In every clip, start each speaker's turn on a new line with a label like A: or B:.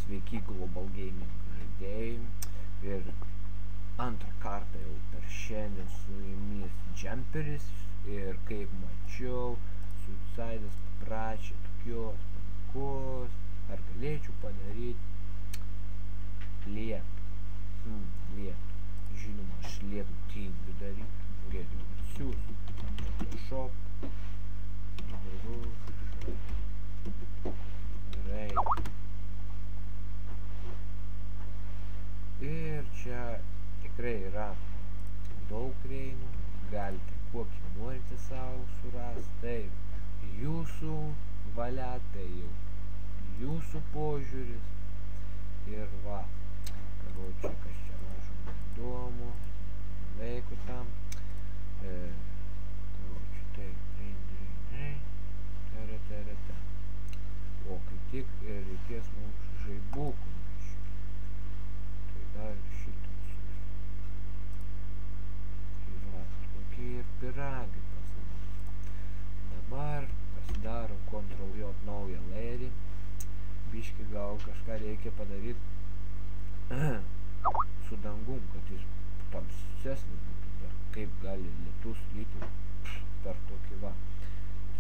A: Sveiki Global Gaming žaidėjai ir antrą kartą jau per šiandien su jumis Jumperis ir kaip mačiau, Suicidas paprašė tokios pamokos, ar galėčiau padaryti lietų. Žinoma, aš lietų tingiu daryti, geriau atsiųsiu Photoshop. Ir čia tikrai yra daug reinų, galite kokį norite savo surasti, tai jūsų valia, tai jau jūsų požiūris. Ir va, karočią, kas čia mažom įdomu, veiku tam, karočią, taip, o kaip tik reikės mums žaibukų. Dar šitas. Tai va, tokie ir piragai pas mus. Dabar pasidarom Ctrl-J naują layerį. Biškį gal kažką reikia padaryti su dangum, kad jis tamsesnis būtų. Dar kaip gali lietus lyti per tokį va.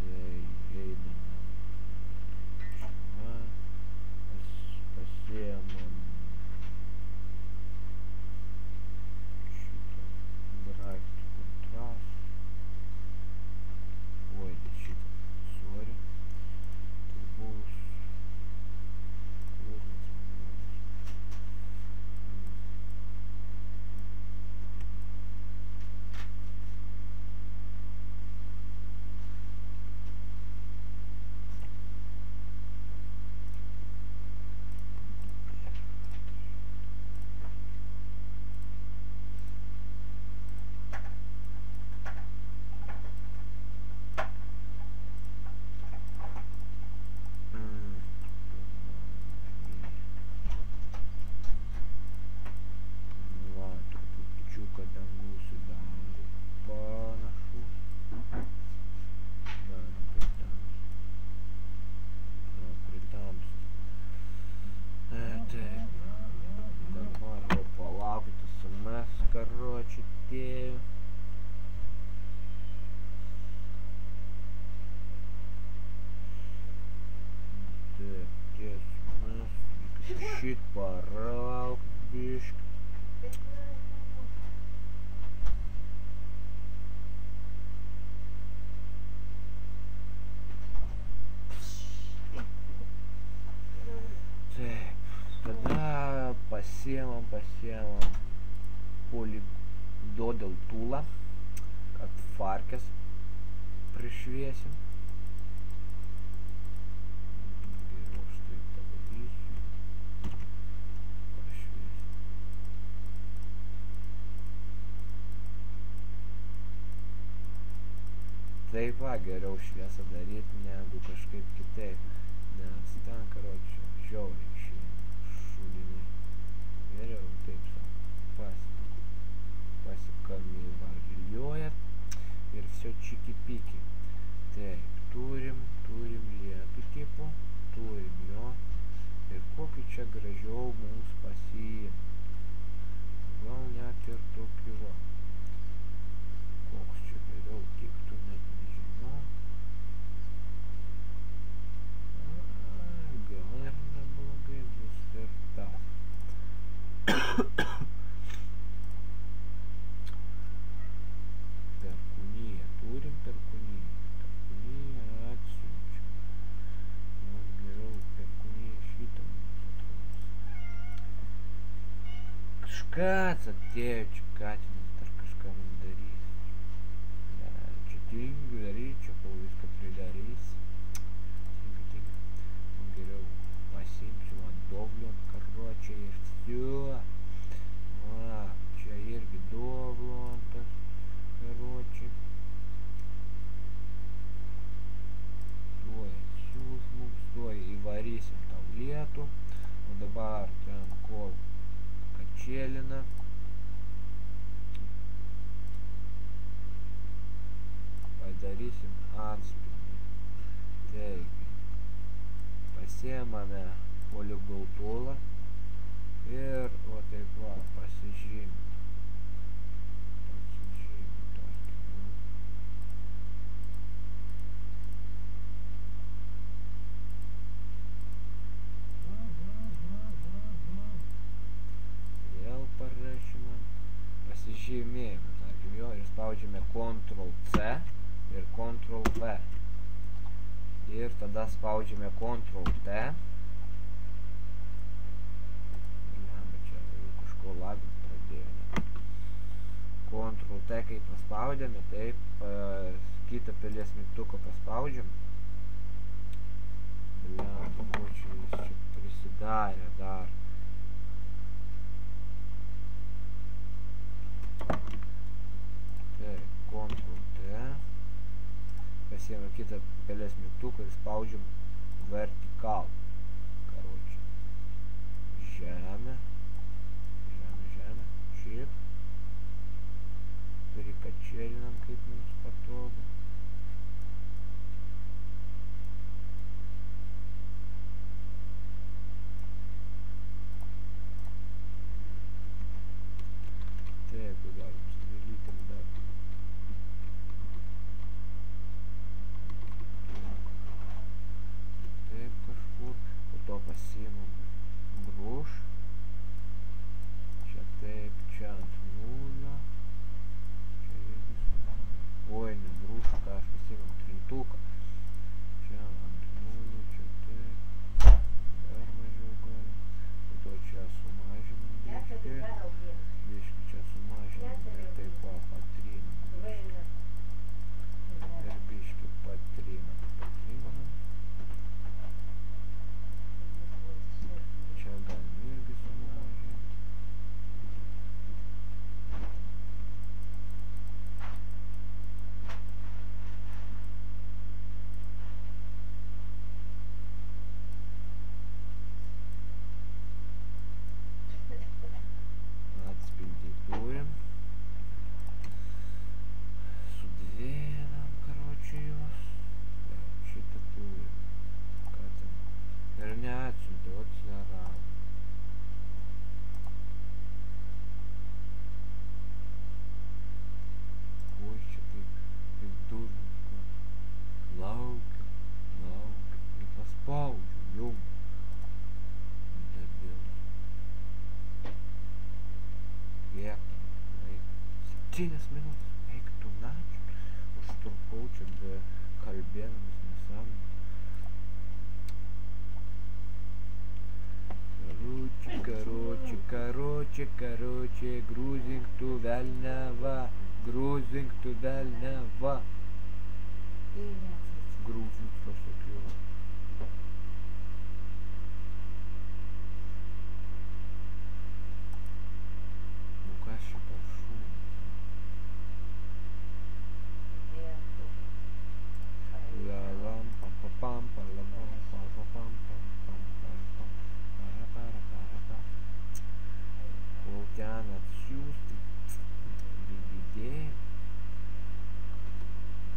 A: Tai einam. Pasiemam parauk biškį. Taip, tada pasiemam polydodel toolą, kad farkes prišviesim. Taip va, geriau šviesą daryti negu kažkaip kitaip, nes ten, karočią, žiauriai išeina šulinai. Geriau taip savo pasikami variliuojat ir viso čiki-piki. Taip, turim lietų tipų, turim jo ir kokį čia gražiau mums pasiimti. Gal net ir tokį va. Koks čia geriau tiktų, net nežinau. Gal ir neblogai bus ir tas. Perkūniją, turim perkūniją. Perkūniją atsiunčiu. Man geriau perkūniją šitą mums atrodo. Kažkas atėjo čia katinas, dar kažką man darys. Čia tingiu daryti, čia kol viską pridarys. Tingiu. Geriau pasiimsiu man dovlion karočią ir siuo. Va, čia irgi dovlontas karočiai. Tuoj atsiūs mums, tuoj įvarysim tau lietų. O dabar ten kol kačėlina. Padarysim atspindį. Taigi, pasiemame poligautulą ir va taip va pasižymi tokį. Vėl parašymą pasižymėjimą, tarkim jo, ir spaudžiame Ctrl+C ir Ctrl+V. Ir tada spaudžiame Ctrl+T. Čia jau kažko lagint pradėjo. Ctrl+T kai paspaudėme, taip, kitą pilies mygtuką paspaudžiam. Ko čia jis čia prisidarė dar. Taip, Ctrl+T. Pasiėmė kitą pelės mygtuką ir spaudžiam vertikal. Karočią. Žemė. Šiaip. Prikačėlinam, kaip mums patogu. Taip, galim strėlytėm dar. Taip kažkur, po to pasiimam brūš, čia taip, čia ant nulio, čia irgi sudarė, oi, ne brūšą, ką aš pasiimam trintuką, čia ant nulio, čia taip, dar mažiau galim, po to čia sumažinam biškį čia sumažinam ir taip va patrinam, ir biškį patrinam. Čia galim irgi sumažinti. Atspindį turim. Sudvėnam, karočią juos. Šitą turim. Ką ten? Ir neatsiuntė, o nerado. Oi, čia taip durniška. Laukiu. Ir paspaudžiu, jum. Debilas. Kiek tam laiko? 7 minutės. Eik tu načiu. Užtrukau čia be kalbėdamas nesąmonės. Короче, грузинг ту вельнева. Грузинг посокio. Ну kas čia per šūdas? Lalam pam pam pam lam pam pam pam pam pam pam para. Kol ten atsiųsti bibidėjai.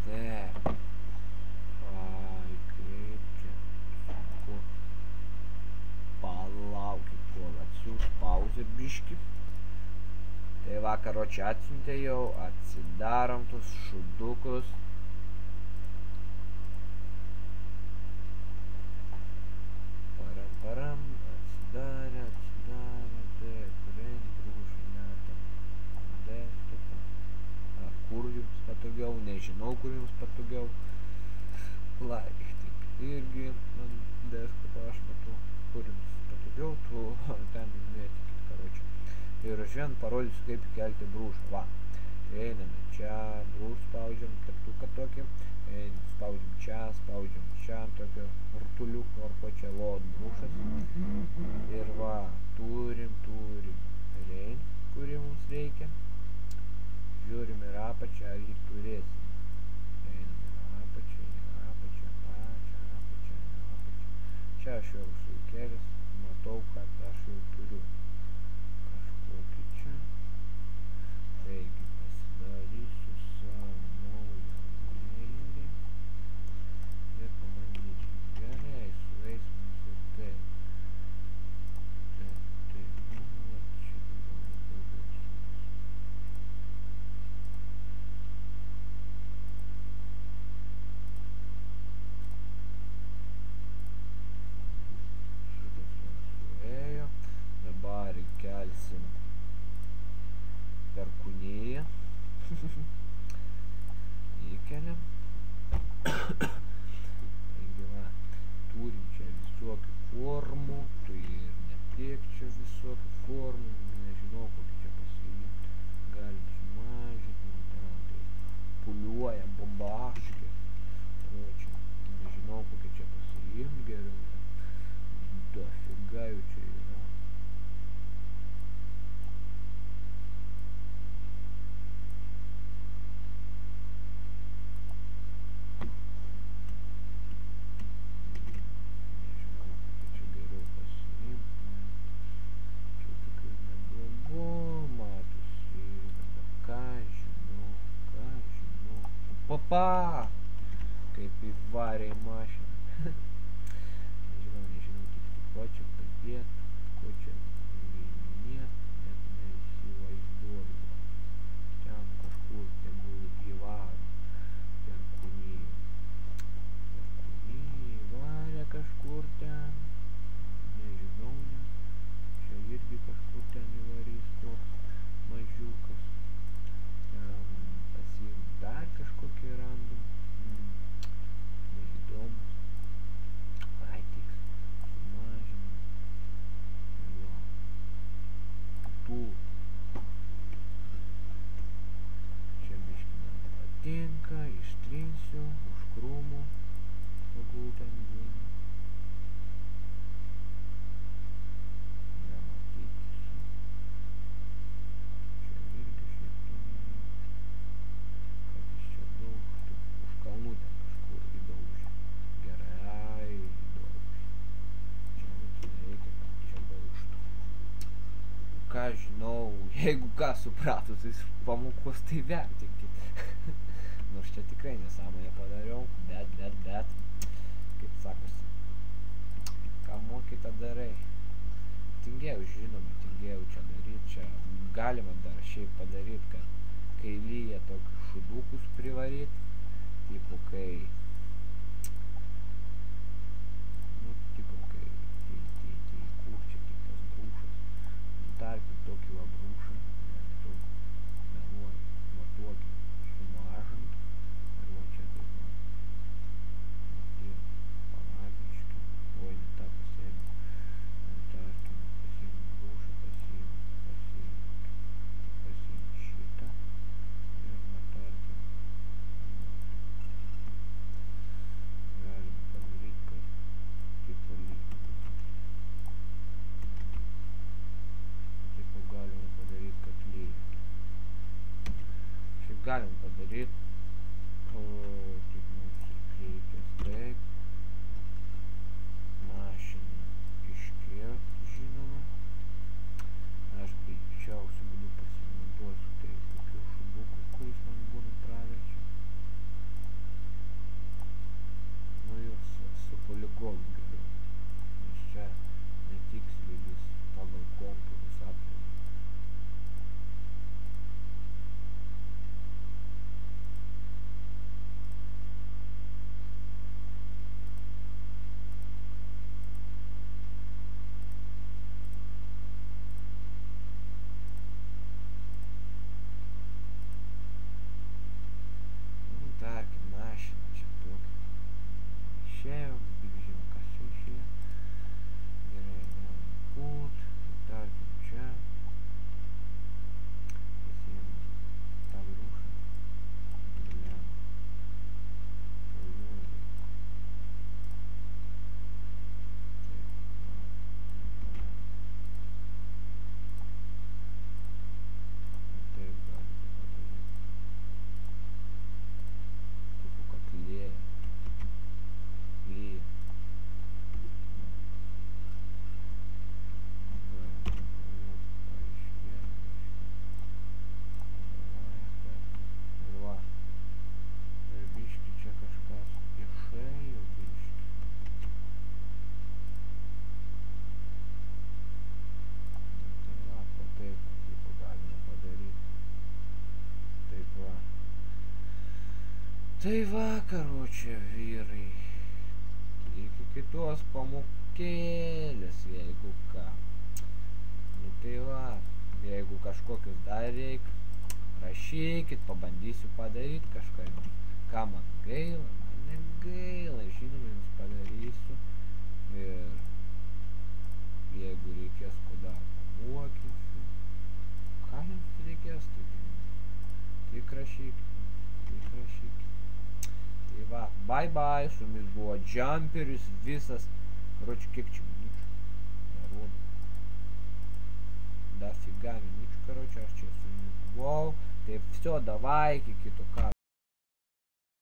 A: Taip. Ai, kaip čia sunku. Palaukit, kol atsiūs pauzę biškį. Tai vakaro čia atsiuntė jau, atsidarom tus šudukus. Param, atsidarė, taip, renk brūšį metam desktopą. Ar kur jums patogiau, nežinau kur jums patogiau. Laiktik irgi man desktopą aš matau, kur jums patogiau, tu ten mėtikit, karočią. Ir aš vien parodysiu, kaip kelti brūšą. Va, einame čia, brūš spaudžiam teptuką tokį, spaudžiam čia ant tokio rutuliuko, ar ko čia load brūšas. Ir va, turim rein, kurį mums reikia. Žiūrim ir apačią, ar jį turėsim. Einam ir apačią, pačią apačią. Čia aš jau esu įkėlęs, matau, kad aš jau turiu kažkokį čia. Taigi pasidarysiu savo naują layerį ir pabandysiu. Gerai, sueis mums ir taip. Pa! Kaip įvarė į mašiną. Nežinau, tik ko čia kalbėt, ko čia minėt, net neįsivaizduoju. Ten kažkur tegul įvaro. Perkūnijai įvarė kažkur ten. Nežinau, net. Čia irgi kažkur ten įvarys toks mažiukas. Pasiim dar kažkokį random. Neįdomus. Ai, tiks. Sumažinam. Jo. Tų. Čia biškį man patinka. Ištrinsiu. Už krūmų. Tegul ten būna. Ką žinau, jeigu ką supratus, tai pamokos tai vertinkit. Nors čia tikrai nesąmonę padariau, bet, kaip sakosi, ką moki, tą darai. Tingėjau, žinoma, tingėjau čia daryti, čia galima dar šiaip padaryti, kad kai lyja tokius šudukus privaryt, tipo kai, kur čia tik tas brūšas. Tarkim tokį va brūšą, nedaug meluoju, va tokį sumažint ir va čia taip va tiek palabiškai, oi ne tą pasiėmė, tarkim pasiėmė brūšą, pasiėmė šitą ir va tarkim galim padaryti, kad tipo galima padaryti, kad lyja. Šiaip galim padaryti, tik mums reikės taip. Mašiną iškirt, žinoma. Aš greičiausiai būdu pasinaudosiu tai kokiu šuduku, kuris man būna praverčia. Nu jos su poligonu geriau, nes čia netiksliai jis pagal kontūrus apjungia. Tarkim, mašina čia tokia. Išėjo, žinoma, kas čia išėjo. Gerai, galim kūt. Tarkim, čia. Pasiėmė tą brūšą. Giliam. Ojoj. Taip, taip galite padaryti. Tipo, kad lyja. Lyja. Ir va. Ir biški čia kažkas išėjo biški. Tai va, po taip, tipo, galima padaryti. Taip va. Tai va, karočią, vyrai. Iki kitos pamokėlės, jeigu ką. Nu tai va, jeigu kažkokius dar reik, rašykit, pabandysiu padaryti kažką jums. Ką man gaila, man negaila, žinoma, jums padarysiu. Ir jeigu reikės ko dar pamokysiu. Ką jums reikės, tai žinoma. Tik rašykit. Tai va, bye bye, su jumis buvo Jumperis visas. Karoči, kiek čia minučių? Nerodo. Dafiga minučių, karoči, aš čia su jumis buvau. Tai все, давай, iki kito karto.